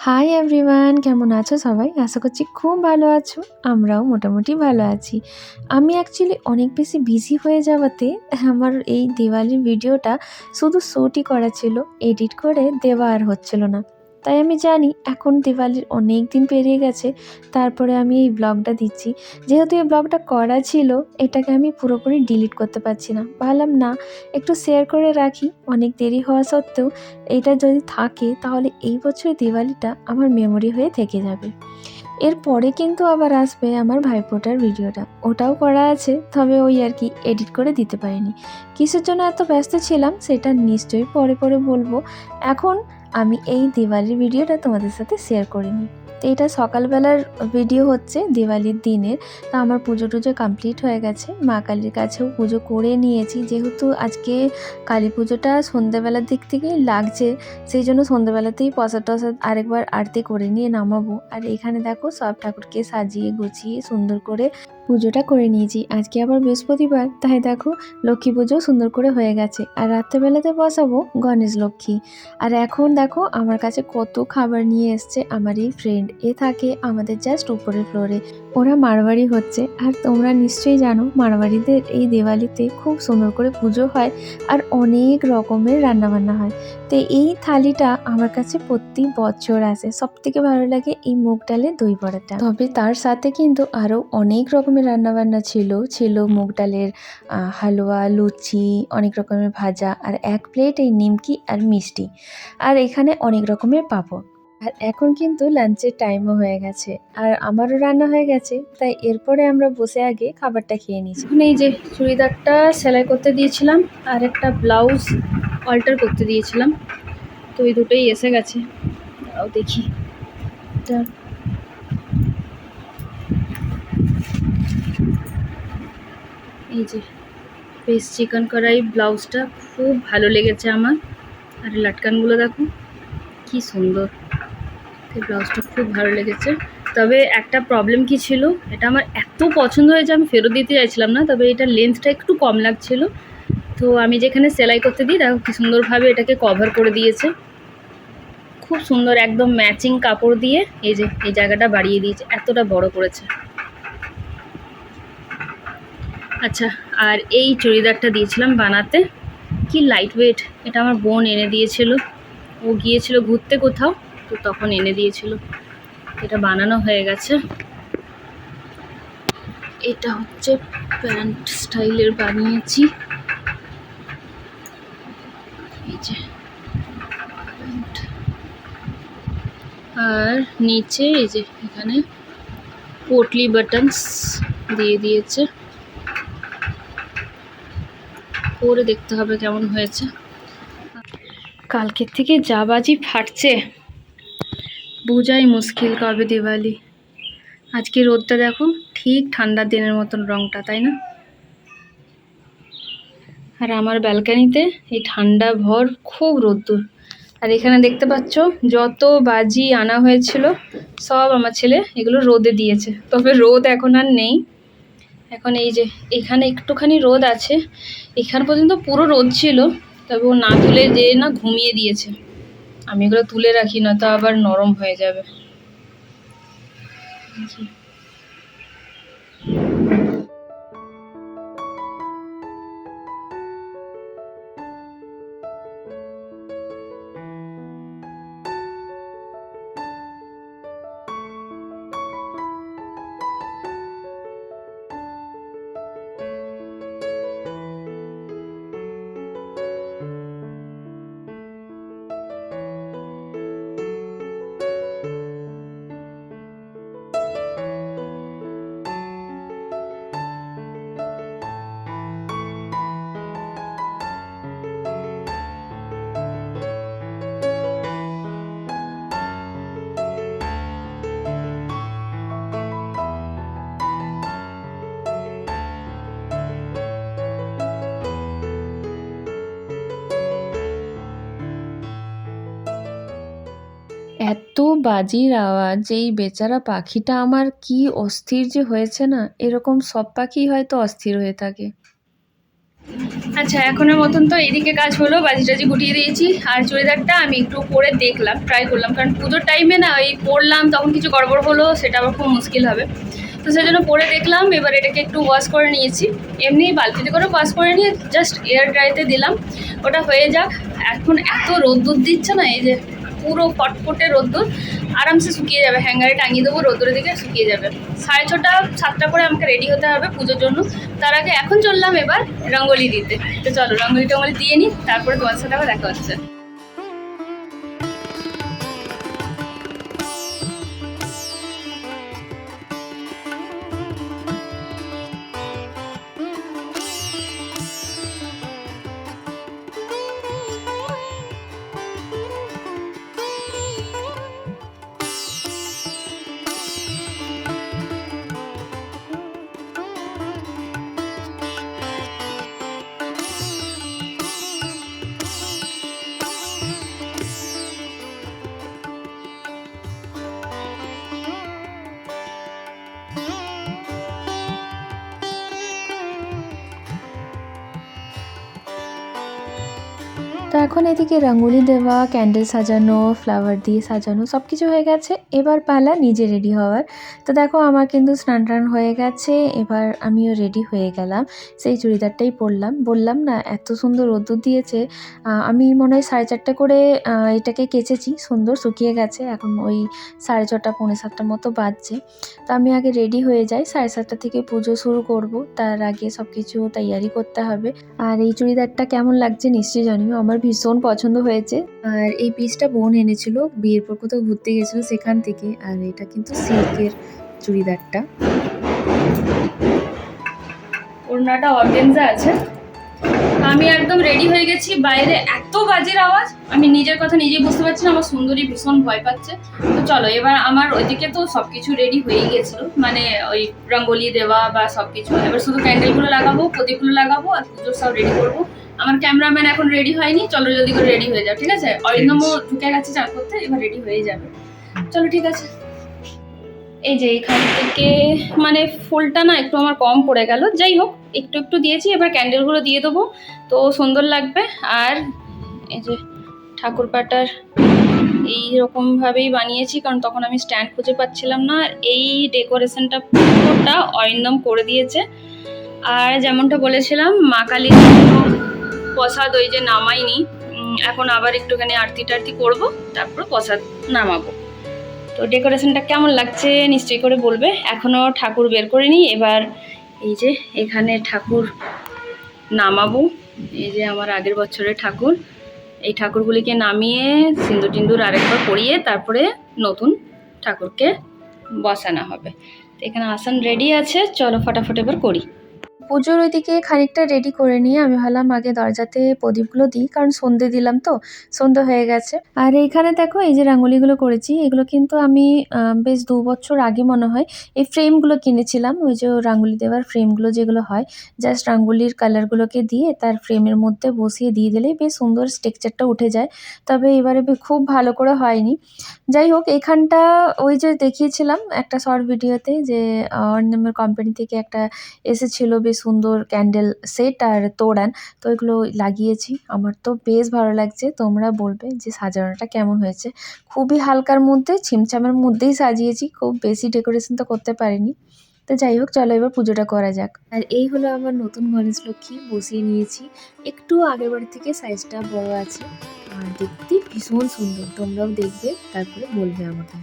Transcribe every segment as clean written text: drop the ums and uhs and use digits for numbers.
Hi everyone, কেমন আছো সবাই? আশা করছি খুব ভালো আছো। আমরাও মোটামুটি ভালো আছি। আমি অ্যাকচুয়ালি অনেক বেশি বিজি হয়ে যাওয়াতে আমার এই দিওয়ালির ভিডিওটা শুধু শ্যুটই করা ছিল, এডিট করে দেওয়া আর হচ্ছিল না। তাই আমি জানি এখন দিওয়ালির অনেক দিন পেরিয়ে গেছে, তারপরে আমি এই ব্লগটা দিচ্ছি। যেহেতু এই ব্লগটা করা ছিল, এটাকে আমি পুরোপুরি ডিলিট করতে পারছি না। ভাবলাম না, একটু শেয়ার করে রাখি। অনেক দেরি হওয়া সত্ত্বেও এটা যদি থাকে তাহলে এই বছর দিওয়ালিটা আমার মেমোরি হয়ে থেকে যাবে। এরপরে কিন্তু আবার আসবে আমার ভাইফোঁটার ভিডিওটা, ওটাও করা আছে, তবে ওই আর কি এডিট করে দিতে পারিনি। কিসের জন্য এত ব্যস্ত ছিলাম সেটা নিশ্চয়ই পরে পরে বলবো। এখন আমি এই দিওয়ালির ভিডিওটা তোমাদের সাথে শেয়ার করিনি। তো এটা সকালবেলার ভিডিও হচ্ছে দিওয়ালির দিনের। তো আমার পুজো টুজো কমপ্লিট হয়ে গেছে, মা কালীর কাছেও পুজো করে নিয়েছি। যেহেতু আজকে কালী পুজোটা সন্ধ্যেবেলার দিক থেকেই লাগছে, সেই জন্য সন্ধ্যেবেলাতেই প্রসাদ টসাদ আরেকবার আরতি করে নিয়ে নামাবো। আর এখানে দেখো সব ঠাকুরকে সাজিয়ে গুছিয়ে সুন্দর করে পুজোটা করে নিয়েছি। আজকে আবার বৃহস্পতিবার, তাই দেখো লক্ষ্মী পুজো সুন্দর করে হয়ে গেছে। আর রাত্রেবেলাতে বসাবো গণেশ লক্ষ্মী। আর এখন দেখো আমার কাছে কত খাবার নিয়ে এসছে আমার এই ফ্রেন্ড। এ থাকে আমাদের জাস্ট উপরের ফ্লোরে। ওরা মারবাড়ি হচ্ছে। আর তোমরা নিশ্চয়ই জানো মারবাড়িদের এই দিওয়ালিতে খুব সুন্দর করে পুজো হয় আর অনেক রকমের রান্নাবান্না হয়। তো এই থালিটা আমার কাছে প্রতি বছর আসে। সবথেকে ভালো লাগে এই মুগ ডালের দই বড়াটা। তবে তার সাথে কিন্তু আরও অনেক রকমের রান্নাবান্না ছিল মুগ ডালের হালুয়া, লুচি, অনেক রকমের ভাজা, আর এক প্লেট এই নিমকি আর মিষ্টি, আর এখানে অনেক রকমের পাঁপড়। আর এখন কিন্তু লাঞ্চের টাইমও হয়ে গেছে, আর আমারও রান্না হয়ে গেছে, তাই এরপরে আমরা বসে আগে খাবারটা খেয়ে নিয়েছি। এই যে চুড়িদারটা সেলাই করতে দিয়েছিলাম আর একটা ব্লাউজ অল্টার করতে দিয়েছিলাম, তো এই দুটোই এসে গেছে। দেখি এই যে বেশ চিকন করাই ব্লাউজটা খুব ভালো লেগেছে আমার। আর লাটকানগুলো দেখো কি সুন্দর, এই ব্লাউজটা খুব ভালো লেগেছে। তবে একটা প্রবলেম কি ছিল, এটা আমার এত পছন্দ হয়েছে আমি ফেরত দিতে চাইছিলাম না, তবে এটা লেন্থটা একটু কম লাগছিল। তো আমি যেখানে সেলাই করতে দিই দেখো কি সুন্দরভাবে এটাকে কভার করে দিয়েছে, খুব সুন্দর একদম ম্যাচিং কাপড় দিয়ে এই যে এই জায়গাটা বাড়িয়ে দিয়েছে, এতটা বড় করেছে। আচ্ছা, আর এই চুড়িদারটা দিয়েছিলাম বানাতে, কি লাইট ওয়েট। এটা আমার বোন এনে দিয়েছিল, ও গিয়েছিল ঘুরতে কোথাও, তো তখন এনে দিয়েছিল। এটা বানানো হয়ে গেছে। এটা হচ্ছে প্যান্ট স্টাইলের বানিয়েছি, এই যে প্যান্ট। আর নিচে এই যে এখানে পোটলি বাটনস দিয়ে দিয়েছে, পরে দেখতে হবে কেমন হয়েছে। কালকের থেকে যা বাজি ফাটছে, বোঝাই মুশকিল কবে দিওয়ালি। আজকে রোদটা দেখো ঠিক ঠান্ডার দিনের মতন রংটা, তাই না? আর আমার ব্যালকানিতে এই ঠান্ডা ভর খুব রোদ্দুর। আর এখানে দেখতে পাচ্ছ যত বাজি আনা হয়েছিল সব আমার ছেলে এগুলো রোদে দিয়েছে, তবে রোদ এখন আর নেই। এখন এই যে এখানে একটুখানি রোদ আছে, এখান পর্যন্ত পুরো রোদ ছিল, তবে ও না তুলে যে না ঘুমিয়ে দিয়েছে। আমি এগুলো তুলে রাখি, না তো আবার নরম হয়ে যাবে। এত বাজির আওয়াজ, এই বেচারা পাখিটা আমার কি অস্থির যে হয়েছে না, এরকম সব পাখি হয়তো অস্থির হয়ে থাকে। আচ্ছা, এখনের মতন তো এইদিকে কাজ হলো, বাজি টাজি গুটিয়ে দিয়েছি। আর চুড়িদারটা আমি একটু পরে দেখলাম, ট্রাই করলাম, কারণ পুজোর টাইমে না ওই পরলাম তখন কিছু গড়বড় হলো সেটা আবার খুব মুশকিল হবে। তো সেই জন্য পরে দেখলাম। এবার এটাকে একটু ওয়াশ করে নিয়েছি, এমনি বালতিতে করে ওয়াশ করে নিয়ে জাস্ট এয়ার ড্রাইতে দিলাম, ওটা হয়ে যাক। এখন এত রোদ্দুর দিচ্ছে না, এই যে পুরো ফটফটে রোদ্দুর, আরামসে শুকিয়ে যাবে, হ্যাঙ্গারে টাঙিয়ে দেবো, রোদ্দুরের দিকে শুকিয়ে যাবে। 6:30 7টা করে আমাকে রেডি হতে হবে পুজোর জন্য। তার আগে এখন চললাম এবার রঙ্গোলি দিতে। তো চলো রঙ্গোলি টঙ্গলি দিয়ে নিই, তারপরে তোমার সাথে আবার দেখা হচ্ছে। তো এখন এদিকে রঙ্গোলি দেওয়া, ক্যান্ডেল সাজানো, ফ্লাওয়ার দিয়ে সাজানো সব কিছু হয়ে গেছে। এবার পালা নিজে রেডি হওয়ার। তো দেখো আমার কিন্তু স্নান টান হয়ে গেছে, এবার আমিও রেডি হয়ে গেলাম। সেই চুড়িদারটাই পরলাম। বললাম না এত সুন্দর রোদ্দুর দিয়েছে, আমি মনে হয় 4:30 করে এটাকে কেচেছি, সুন্দর শুকিয়ে গেছে। এখন ওই 6:30 6:45 মতো বাজছে। তো আমি আগে রেডি হয়ে যাই, 7:30 থেকে পুজো শুরু করব, তার আগে সব কিছু তৈয়ারি করতে হবে। আর এই চুড়িদারটা কেমন লাগছে নিশ্চয়ই জানিও, আমার ভীষণ পছন্দ হয়েছে। আর এই পিসটা বোন এনেছিল, বিয়ের পর কোথাও ঘুরতে গেছিল সেখান থেকে। আর এটা কিন্তু সিল্কের চুড়িদারটা, ওড়নাটা অর্গেনজা আছে। আমি একদম রেডি হয়ে গেছি, বাইরে এত বাজের আওয়াজ, আমি নিজের কথা নিজেই বুঝতে পারছি না, আমার সুন্দরী ভীষণ ভয় পাচ্ছে। তো চলো এবার আমার ওইদিকে তো সবকিছু রেডি হয়েই গেছিল, মানে ওই রঙ্গোলি দেওয়া বা সবকিছু, এবার শুধু ক্যান্ডেলগুলো লাগাবো, প্রদীপগুলো লাগাবো আর পুজোর সব রেডি করবো। আমার ক্যামেরাম্যান এখন রেডি হয়নি, চলো জলদি করে রেডি হয়ে যাও, ঠিক আছে? অরিন্দমও ঢুকে গেছে চান করতে, এবার রেডি হয়ে যাবে। চলো ঠিক আছে। এই যে এখান থেকে মানে ফুলটা না একটু আমার কম পড়ে গেল, যাই হোক একটু একটু দিয়েছি, এবার ক্যান্ডেলগুলো দিয়ে দেবো, তো সুন্দর লাগবে। আর এই যে ঠাকুর পাটার এইরকমভাবেই বানিয়েছি, কারণ তখন আমি স্ট্যান্ড খুঁজে পাচ্ছিলাম না। আর এই ডেকোরেশনটা পুরোটা অরিন্দম করে দিয়েছে। আর যেমনটা বলেছিলাম মা কালীর প্রসাদ ওই যে নামাইনি, এখন আবার একটুখানি আরতি টারতি করবো, তারপর প্রসাদ নামাবো। তো ডেকোরেশনটা কেমন লাগছে নিশ্চয়ই করে বলবে। এখনও ঠাকুর বের করিনি, এবার এই যে এখানে ঠাকুর নামাবো। এই যে আমার আগের বছরের ঠাকুর, এই ঠাকুরগুলিকে নামিয়ে সিঁদুর টিন্দুর আরেকবার পরিয়ে তারপরে নতুন ঠাকুরকে বসানো হবে। তো এখানে আসন রেডি আছে, চলো ফটাফট এবার করি। পুজোর ওইদিকে খানিকটা রেডি করে নিয়ে আমি ভাবলাম আগে দরজাতে প্রদীপগুলো দিই, কারণ সন্ধে দিলাম তো, সন্ধে হয়ে গেছে। আর এইখানে দেখো এই যে রাঙ্গোলিগুলো করেছি, এগুলো কিন্তু আমি বেশ 2 বছর আগে মনে হয় এই ফ্রেমগুলো কিনেছিলাম। ওই যে রাঙ্গোলি দেওয়ার ফ্রেমগুলো যেগুলো হয়, জাস্ট রাঙ্গোলির কালারগুলোকে দিয়ে তার ফ্রেমের মধ্যে বসিয়ে দিয়ে দিলেই বেশ সুন্দর স্ট্রাকচারটা উঠে যায়। তবে এবারে খুব ভালো করে হয়নি। যাই হোক, এখানটা ওই যে দেখিয়েছিলাম একটা শর্ট ভিডিওতে যে অরিন্দমের কোম্পানি থেকে একটা এসেছিল বেশ সুন্দর ক্যান্ডেল সেট আর তোড়ান, তো এগুলো লাগিয়েছি। আমার তো বেশ ভালো লাগছে, তোমরা বলবে যে সাজানোটা কেমন হয়েছে। খুবই হালকার মধ্যে, ছিমছামের মধ্যেই সাজিয়েছি, খুব বেশি ডেকোরেশন তো করতে পারিনি। তো যাই হোক, চলো এবার পুজোটা করা যাক। আর এই হলো আমার নতুন গণেশ লক্ষ্মী, বসিয়ে নিয়েছি। একটু আগের বাড়ি থেকে সাইজটা বড় আছে, আর দেখতে ভীষণ সুন্দর। তোমরাও দেখবে, তারপরে বলবে আমাকে।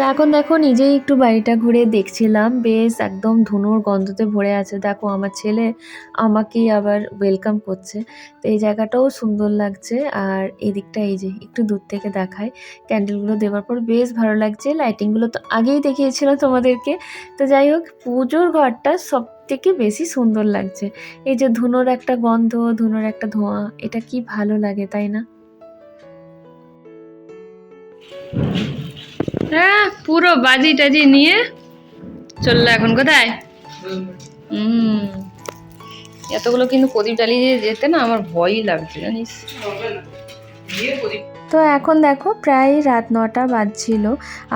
তো এখন দেখো নিজেই একটু বাড়িটা ঘুরে দেখছিলাম, বেশ একদম ধুনোর গন্ধতে ভরে আছে। দেখো আমার ছেলে আমাকেই আবার ওয়েলকাম করছে। তো এই জায়গাটাও সুন্দর লাগছে। আর এদিকটা এই যে একটু দূর থেকে দেখায়, ক্যান্ডেলগুলো দেওয়ার পর বেশ ভালো লাগছে। লাইটিংগুলো তো আগেই দেখিয়েছিল তোমাদেরকে। তো যাই হোক, পুজোর ঘরটা সব থেকে বেশি সুন্দর লাগছে। এই যে ধুনোর একটা গন্ধ, ধুনোর একটা ধোঁয়া, এটা কি ভালো লাগে তাই না? হ্যাঁ, পুরো বাজি টাজি নিয়ে চললো এখন কোথায়? হুম, এতগুলো কিন্তু প্রদীপ জ্বালিয়ে যেতে না আমার ভয়ই লাগছে জানিস। তো এখন দেখো প্রায় রাত 9টা বাজছিল,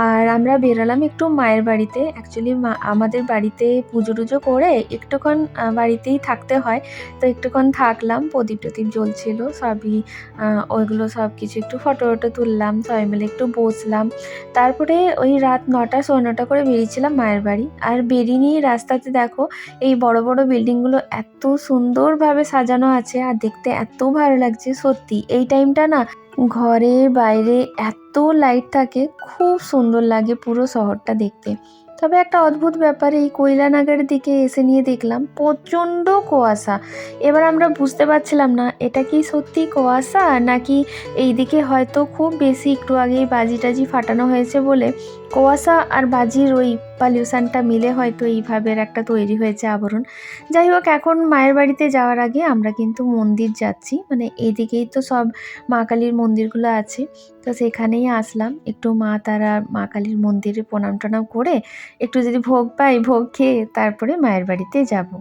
আর আমরা বেরোলাম একটু মায়ের বাড়িতে। অ্যাকচুয়ালি আমাদের বাড়িতে পুজো টুজো করে একটুক্ষণ বাড়িতেই থাকতে হয়। তো একটুক্ষণ থাকলাম, প্রদীপ টদীপ জ্বলছিল সবই, ওইগুলো সব কিছু একটু ফটো টটো তুললাম, সবাই মিলে একটু বসলাম। তারপরে ওই রাত 9টা 9:15 করে বেরিয়েছিলাম মায়ের বাড়ি। আর বেরিয়ে নিয়ে রাস্তাতে দেখো এই বড় বড় বিল্ডিংগুলো এত সুন্দরভাবে সাজানো আছে, আর দেখতে এত ভালো লাগছে সত্যি। এই টাইমটা না ঘরে বাইরে এত লাইট থাকে, খুব সুন্দর লাগে পুরো শহরটা দেখতে। তবে একটা অদ্ভুত ব্যাপার, এই কৈলানাগারের দিকে এসে নিয়ে দেখলাম প্রচণ্ড কুয়াশা। এবার আমরা বুঝতে পারছিলাম না এটা কি সত্যি কুয়াশা, নাকি এইদিকে হয়তো খুব বেশি একটু আগেই বাজি টাজি ফাটানো হয়েছে বলে কুয়াশা আর বাজির ওই পলিউশনটা মিলে হয়তো এইভাবে একটা তৈরি হয়েছে আবরণ। যাই হোক, এখন মায়ের বাড়িতে যাওয়ার আগে আমরা কিন্তু মন্দির যাচ্ছি, মানে এইদিকেই তো সব মা কালীর মন্দিরগুলো আছে। তো সেখানেই আসলাম, একটু মা তারা মা কালীর মন্দিরে প্রণাম টনাম করে একটু যদি ভোগ পাই, ভোগ খেয়ে তারপরে মায়ের বাড়িতে যাব।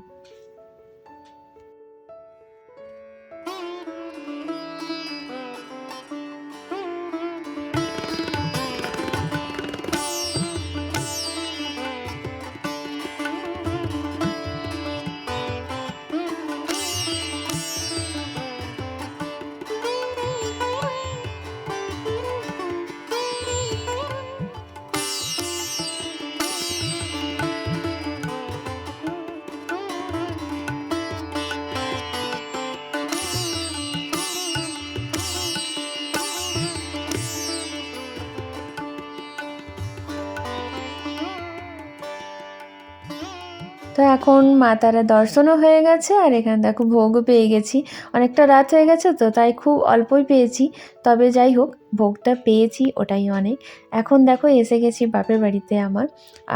তো এখন মা তারা দর্শনও হয়ে গেছে, আর এখানে দেখো ভোগও পেয়ে গেছি। অনেকটা রাত হয়ে গেছে তো তাই খুব অল্পই পেয়েছি, তবে যাই হোক ভোগটা পেয়েছি ওটাই অনেক। এখন দেখো এসে গেছি বাপের বাড়িতে আমার।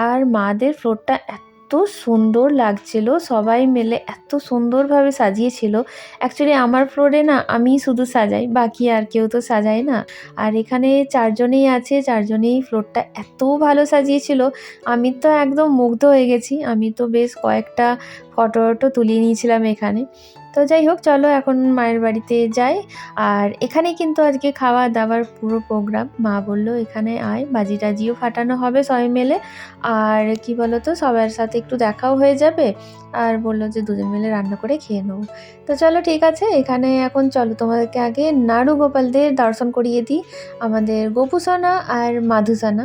আর মাদের ফ্লোরটা এত সুন্দর লাগছিল, সবাই মিলে এত সুন্দরভাবে সাজিয়েছিল। অ্যাকচুয়ালি আমার ফ্লোরে না আমি শুধু সাজাই, বাকি আর কেউ তো সাজায় না। আর এখানে চারজনেই আছে, চারজনেই ফ্লোরটা এত ভালো সাজিয়েছিল, আমি তো একদম মুগ্ধ হয়ে গেছি। আমি তো বেশ কয়েকটা ফটো টটো তুলিয়ে নিয়েছিলাম এখানে। তো যাই হোক, চলো এখন মায়ের বাড়িতে যাই। আর এখানেই কিন্তু আজকে খাওয়া দাওয়ার পুরো প্রোগ্রাম। মা বললো এখানে আয়, বাজি টাজিও ফাটানো হবে সবাই মিলে। আর কি বলো তো, সবার সাথে একটু দেখাও হয়ে যাবে। আর বললো যে দুজন মিলে রান্না করে খেয়ে নেবো। তো চলো ঠিক আছে, এখানে এখন চলো তোমাদেরকে আগে নাড়ু গোপালদের দর্শন করিয়ে দিই, আমাদের গোপুসোনা আর মাধুসোনা।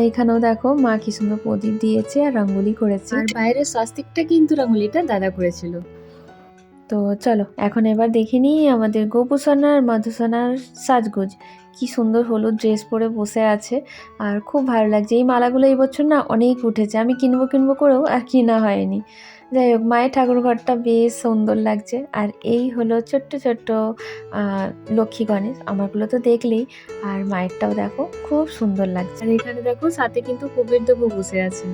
এইখানেও দেখো মা কি সুন্দর প্রদীপ দিয়েছে আর রঙ্গোলি করেছে, আর বাইরের স্বাস্তিকটা কিন্তু রঙ্গোলিটা দাদা করেছিল। তো চলো এখন এবার দেখে নিই আমাদের গোপুসোনা আর মধুসোনার সাজগোজ। কি সুন্দর হলুদ ড্রেস পরে বসে আছে, আর খুব ভালো লাগছে। এই মালাগুলো এই বছর না অনেক উঠেছে, আমি কিনবো কিনবো করেও আর কেনা হয়নি। যাই হোক, মায়ের ঠাকুর ঘরটা বেশ সুন্দর লাগছে। আর এই হলো ছোট্ট ছোট্ট লক্ষ্মী গণেশ, আমারগুলো তো দেখলেই। আর মায়েরটাও দেখো খুব সুন্দর লাগছে। আর এখানে দেখো সাথে কিন্তু কুবের দেবও বসে আছেন।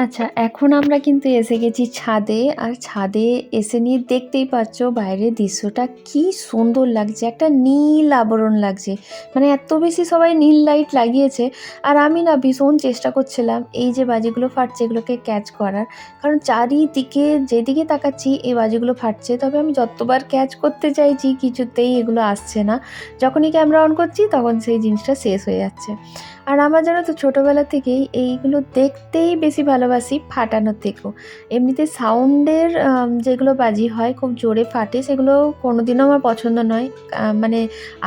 আচ্ছা, এখন আমরা কিন্তু এসে গেছি ছাদে। আর ছাদে এসে নিয়ে দেখতেই পাচ্ছ বাইরের দৃশ্যটা কি সুন্দর লাগছে। একটা নীল আবরণ লাগছে। মানে এত বেশি সবাই নীল লাইট লাগিয়েছে। আর আমি না ভীষণ চেষ্টা করছিলাম এই যে বাজিগুলো ফাটছে এগুলোকে ক্যাচ করার। কারণ চারিদিকে যেদিকে তাকাচ্ছি এই বাজিগুলো ফাটছে। তবে আমি যতবার ক্যাচ করতে চাইছি কিছুতেই এগুলো আসছে না। যখনই ক্যামেরা অন করছি তখন সেই জিনিসটা শেষ হয়ে যাচ্ছে। আর আমার জানো তো ছোটোবেলা থেকেই এইগুলো দেখতেই বেশি ভালোবাসি ফাটানোর থেকেও। এমনিতে সাউন্ডের যেগুলো বাজি হয় খুব জোরে ফাটে সেগুলো কোনোদিনও আমার পছন্দ নয়। মানে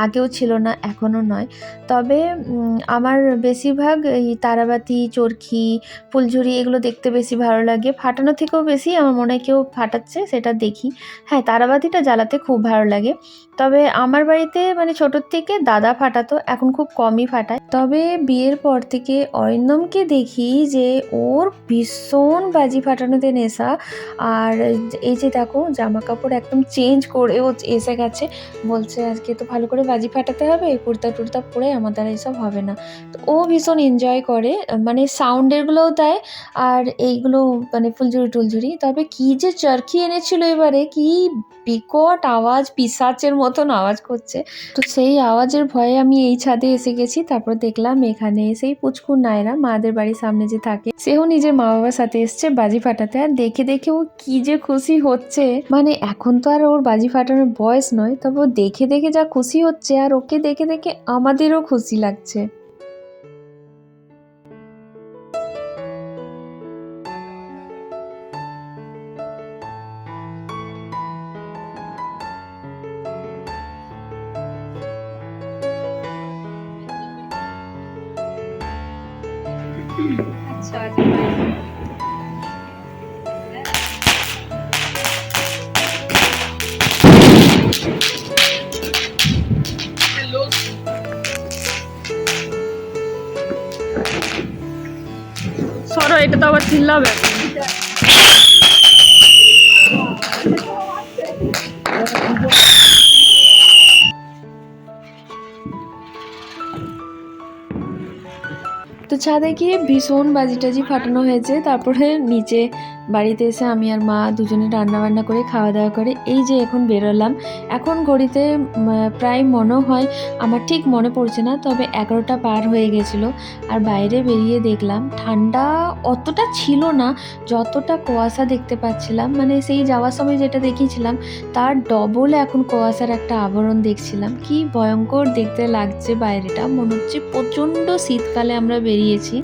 আগেও ছিল না, এখনও নয়। তবে আমার বেশিরভাগ এই তারাবাতি, চরখি, ফুলঝুরি এগুলো দেখতে বেশি ভালো লাগে। ফাটানোর থেকেও বেশি আমার মনে হয় কেউ ফাটাচ্ছে সেটা দেখি। হ্যাঁ, তারাবাতিটা জ্বালাতে খুব ভালো লাগে। তবে আমার বাড়িতে মানে ছোটোর থেকে দাদা ফাটাতো, এখন খুব কমই ফাটায়। তবে বিয়ের পর থেকে অরিন্দমকে দেখি যে ওর ভীষণ বাজি ফাটানোতে নেশা। আর এই যে দেখো জামা কাপড় একদম চেঞ্জ করে ও এসে গেছে। বলছে আজকে তো ভালো করে বাজি ফাটাতে হবে, কুর্তা টুর্তা পরে আমার দ্বারা এসব হবে না। তো ও ভীষণ এনজয় করে, মানে সাউন্ডেরগুলোও দেয় আর এইগুলো মানে ফুলঝুরি টুলঝুরি। তবে কী যে চরখি এনেছিল এবারে, কি বিকট আওয়াজ, পিশাচের মতন আওয়াজ করছে। তো সেই আওয়াজের ভয়ে আমি এই ছাদে এসে গেছি। তারপর দেখলাম এখানে সেই পুচকুর নায়রা মাদের বাড়ির সামনে যে থাকে সেও নিজের মা বাবার সাথে এসছে বাজি ফাটাতে। আর দেখে দেখে ও কি যে খুশি হচ্ছে, মানে এখন তো আর ওর বাজি ফাটানোর বয়স নয়, তবে ও দেখে দেখে যা খুশি হচ্ছে আর ওকে দেখে দেখে আমাদেরও খুশি লাগছে। আচ্ছা সরো, এটা তো আবার চিল্লাবে। তো ছাদে গিয়ে ভীষণ বাজি টাজি ফাটানো হয়েছে। তারপরে নিচে বাড়িতে এসে আমি আর মা দুজনে রান্নাবান্না করে খাওয়া দাওয়া করে এই যে এখন বেরোলাম। এখন ঘড়িতে প্রায় মনে হয়, আমার ঠিক মনে পড়ছে না, তবে 11টা পার হয়ে গেছিলো। আর বাইরে বেরিয়ে দেখলাম ঠান্ডা অতটা ছিল না যতটা কুয়াশা দেখতে পাচ্ছিলাম। মানে সেই যাওয়ার সময় যেটা দেখিয়েছিলাম তার ডবল এখন কুয়াশার একটা আবরণ দেখছিলাম। কি ভয়ঙ্কর দেখতে লাগছে বাইরেটা, মনে হচ্ছে প্রচণ্ড শীতকালে আমরা বেরিয়েছি।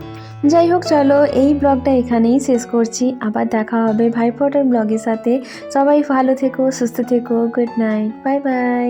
যাই হোক, চলো এই ব্লগটা এখানেই শেষ করছি। আবার দেখা হবে ভাইফোঁটার ব্লগের সাথে। সবাই ভালো থেকো, সুস্থ থেকো। Good night, bye bye.